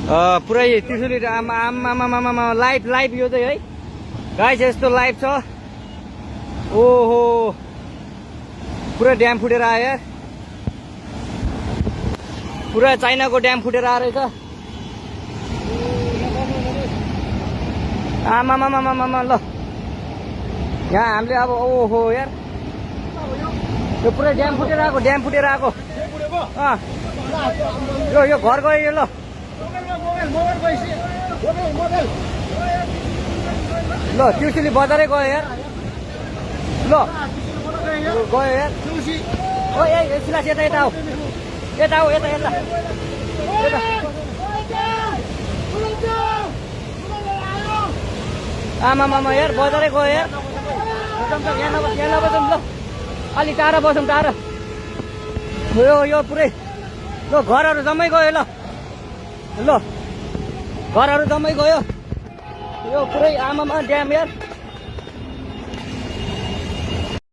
पुरै त्रिशुली आमा लाइभ यो चाहिँ है गाइस यस्तो लाइभ छ। ओहो पुरा ड्याम फुटेर आयो यार, पुरा चाइनाको ड्याम फुटेर आएर रहेछ। आमामामामामा ल यहाँ हामीले अब ओहो यार यो पुरै ड्याम फुटेर आएको यो घर गयो यो। ल ल त्रिशुली बजारै गयो यार। ल गयो यार। ओ ए सिलास यता आऊ यता आमामामा यार बजारै गयो यार। यहाँ नबसौँ ल अलि टाढा बसौँ टाढा। यो पुरै ल घरहरू जम्मै गयो। ल घरहरू जम्मै गयो यो पुरै आमामा ड्याम यार।